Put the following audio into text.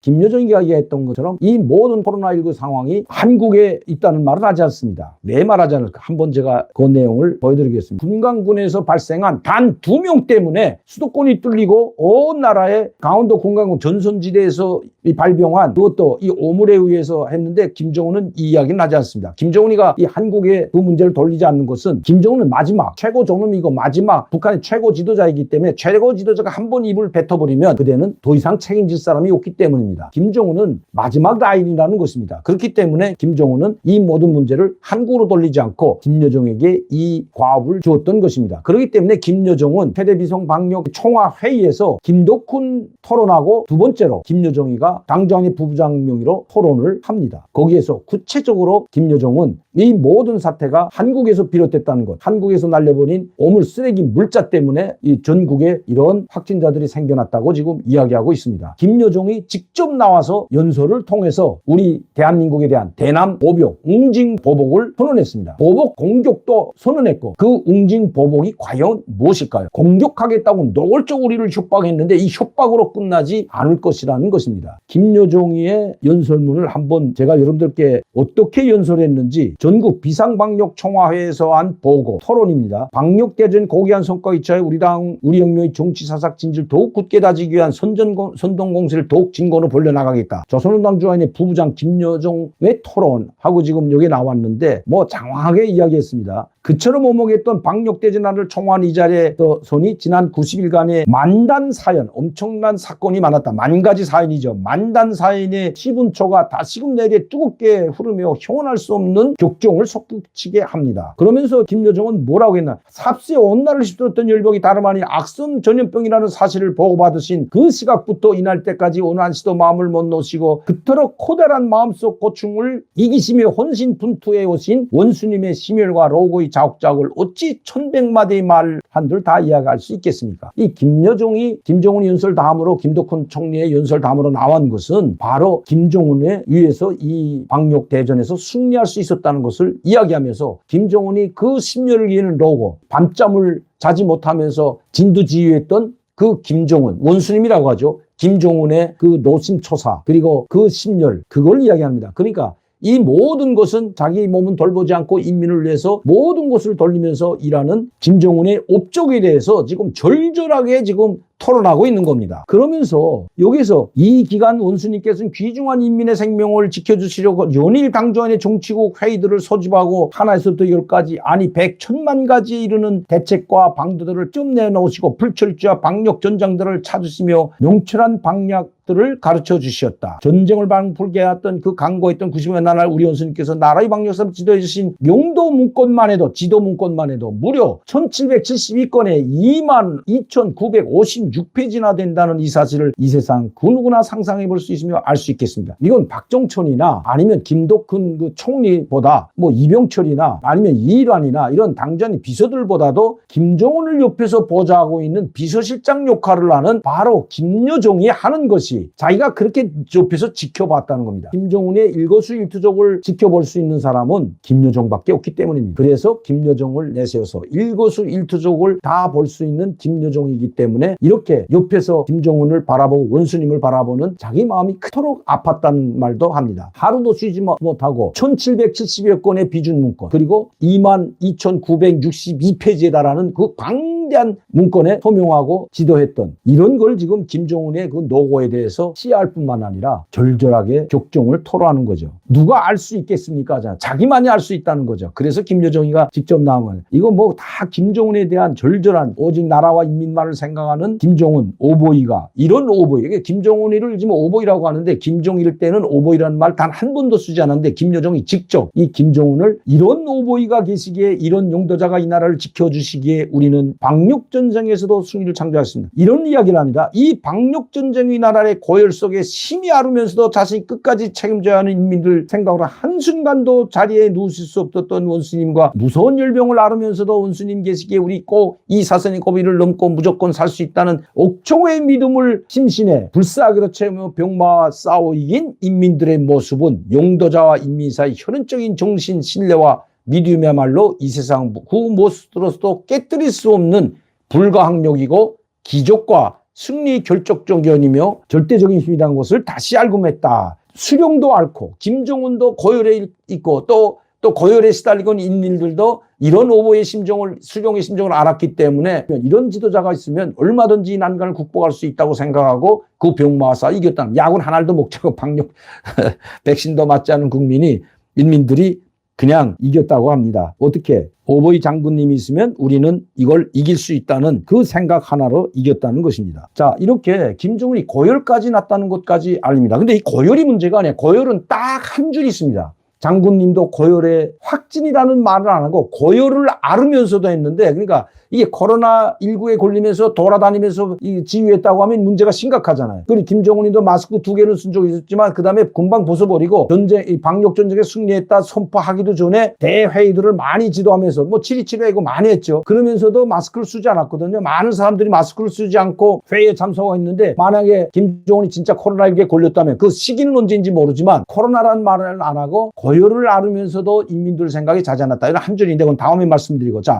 김여정이가 이야기했던 것처럼 이 모든 코로나19 상황이 한국에 있다는 말은 하지 않습니다. 왜 말하지 않을까? 한번 제가 그 내용을 보여드리겠습니다. 분강군에서 발생한 단 2명 때문에 수도권이 뚫리고 온 나라의 강원도 분강군 전선지대에서 발병한 그것도 이 오물에 의해서 했는데 김정은은 이 이야기는 하지 않습니다. 김정은이가 이 한국에 그 문제를 돌리지 않는 것은 김정은은 마지막 최고 존엄이고 마지막 북한의 최고 지도자이기 때문에 최고 지도자가 한 번 입을 뱉어버리면 그대는 더 이상 책임질 사람이 없기 때문입니다. 김정은은 마지막 라인이라는 것입니다. 그렇기 때문에 김정은은 이 모든 문제를 한국으로 돌리지 않고 김여정에게 이 과업을 주었던 것입니다. 그렇기 때문에 김여정은 최대비상 방역 총화 회의에서 김덕훈 토론하고 두 번째로 김여정이가 당장의 부부장 명의로 토론을 합니다. 거기에서 구체적으로 김여정은 이 모든 사태가 한국에서 비롯됐다는 것, 한국에서 날려버린 오물 쓰레기 물자 때문에 이 전국에 이런 확진자들이 생겨났다고 지금 이야기하고 있습니다. 김여정이 직접 나와서 연설을 통해서 우리 대한민국에 대한 대남 보복, 웅징 보복을 선언했습니다. 보복 공격도 선언했고 그 웅징 보복이 과연 무엇일까요? 공격하겠다고 노골적으로 우리를 협박했는데 이 협박으로 끝나지 않을 것이라는 것입니다. 김여정의 연설문을 한번 제가 여러분들께 어떻게 연설했는지 전국 비상방역총화회에서 한 보고 토론입니다. 방역대전 고귀한 성과 이차에 우리 당, 우리 혁명의 정치사상 진실 더욱 굳게 다지기 위한 선동공세를 더욱 진건으로 벌려나가겠다. 조선운동 주화인의 부부장 김여정의 토론하고 지금 여기 나왔는데 뭐 장황하게 이야기했습니다. 그처럼 오목했던 방역대전안을 총화한 이 자리에 손이 지난 90일간의 만단 사연, 엄청난 사건이 많았다. 만 가지 사연이죠. 만단 사연의 시분초가 다시금 내게 뜨겁게 흐르며 형언할 수 없는 격정을 솟구치게 합니다. 그러면서 김여정은 뭐라고 했나? 삽시에 온 나라를 휩쓸었던 열병이 다름 아닌 악성 전염병이라는 사실을 보고받으신 그 시각부터 이날 때까지 어느 한시도 마음을 못 놓으시고 그토록 커다란 마음속 고충을 이기시며 혼신분투해 오신 원수님의 심혈과 로고의 자욱자욱을 어찌 천백마디의 말 한들 다 이야기할 수 있겠습니까? 이 김여정이 김정은이 연설 다음으로 김덕훈 총리의 연설 다음으로 나온 것은 바로 김정은에 의해서 이 방역대전에서 승리할 수 있었다는 것을 이야기하면서 김정은이 그 심려를 이기는 로고, 밤잠을 자지 못하면서 진두지휘했던 그 김정은, 원수님이라고 하죠. 김정은의 그 노심초사 그리고 그 심열, 그걸 이야기합니다. 그러니까 이 모든 것은 자기 몸은 돌보지 않고 인민을 위해서 모든 것을 돌리면서 일하는 김정은의 업적에 대해서 지금 절절하게 지금 토론하고 있는 겁니다. 그러면서 여기서 이 기간 원수님께서는 귀중한 인민의 생명을 지켜주시려고 연일 당조안의 정치국 회의들을 소집하고 하나에서부터 10가지 아니 100,000만 가지에 이르는 대책과 방도들을 좀 내놓으시고 불철주야 방역 전장들을 찾으시며 명철한 방역들을 가르쳐 주셨다. 전쟁을 방불게 했던 그 강고했던 90여 나날 우리 원수님께서 나라의 방역사를 지도해 주신 용도 문건만 해도 지도 문건만 해도 무려 1772건에 22,956페이지나 된다는 이 사실을 이 세상 그 누구나 상상해 볼 수 있으며 알 수 있겠습니다. 이건 박정천이나 아니면 김덕훈 그 총리보다 뭐 이병철이나 아니면 이일환이나 이런 당전의 비서들보다도 김정은을 옆에서 보좌하고 있는 비서실장 역할을 하는 바로 김여정이 하는 것이 자기가 그렇게 옆에서 지켜봤다는 겁니다. 김정은의 일거수일투족을 지켜볼 수 있는 사람은 김여정밖에 없기 때문입니다. 그래서 김여정을 내세워서 일거수일투족을 다 볼 수 있는 김여정이기 때문에 이렇게 옆에서 김정은을 바라보고 원수님을 바라보는 자기 마음이 그토록 아팠다는 말도 합니다. 하루도 쉬지 못하고 1770여 건의 비준 문건 그리고 22,962페이지에 달하는 그 방대한 문건에 소명하고 지도했던 이런 걸 지금 김정은의 그 노고에 대해서 시할 뿐만 아니라 절절하게 격정을 토로하는 거죠. 누가 알 수 있겠습니까? 자기만이 알 수 있다는 거죠. 그래서 김여정이가 직접 나온 거예요. 이거 뭐 다 김정은에 대한 절절한 오직 나라와 인민만을 생각하는 김정은 오보이가 이런 오보이 김정은이를 지금 오보이라고 하는데 김정일 때는 오보이라는 말 단 한 번도 쓰지 않았는데 김여정이 직접 이 김정은을 이런 오보이가 계시기에 이런 용도자가 이 나라를 지켜주시기에 우리는 방역전쟁에서도 승리를 창조했습니다. 이런 이야기를 합니다. 이 방역전쟁이 나라의 고열 속에 심히 앓으면서도 자신이 끝까지 책임져야 하는 인민들 생각으로 한순간도 자리에 누우실 수 없었던 원수님과 무서운 열병을 앓으면서도 원수님 계시기에 우리 꼭 이 사선의 고비를 넘고 무조건 살 수 있다는 옥초의 믿음을 심신해 불사하기로 채우며 병마와 싸워 이긴 인민들의 모습은 용도자와 인민 사이 혈연적인 정신 신뢰와 믿음이야말로 이 세상 그 모습으로서도 깨뜨릴 수 없는 불가항력이고 기적과 승리 결정적이며 절대적인 힘이라는 것을 다시 알고했다. 수령도 앓고 김정은도 고열에 있고 또 고열에 시달리고 있는 인민들도 이런 오보의 심정을, 수령의 심정을 알았기 때문에 이런 지도자가 있으면 얼마든지 이 난관을 극복할 수 있다고 생각하고 그 병마사 이겼다는, 약은 한 알도 먹자고 방역 백신도 맞지 않은 인민들이 그냥 이겼다고 합니다. 어떻게? 오보이 장군님이 있으면 우리는 이걸 이길 수 있다는 그 생각 하나로 이겼다는 것입니다. 자, 이렇게 김정은이 고열까지 났다는 것까지 알립니다. 근데 이 고열이 문제가 아니에요. 고열은 딱 한 줄 있습니다. 장군님도 고열의 확진이라는 말을 안 하고 고열을 앓으면서도 했는데, 그러니까 이게 코로나19에 걸리면서 돌아다니면서 지휘했다고 하면 문제가 심각하잖아요. 그리고 김정은이도 마스크 2개는 쓴 적이 있었지만 그 다음에 금방 벗어버리고 방역 전쟁에 승리했다 선포하기도 전에 대회의들을 많이 지도하면서 7.27 많이 했죠. 그러면서도 마스크를 쓰지 않았거든요. 많은 사람들이 마스크를 쓰지 않고 회의에 참석했는데, 만약에 김정은이 진짜 코로나19에 걸렸다면 그 시기는 언제인지 모르지만 코로나라는 말을 안 하고 고열을 앓으면서도 인민들 생각이 자지 않았다. 이런 한 줄인데 그건 다음에 말씀드리고, 자,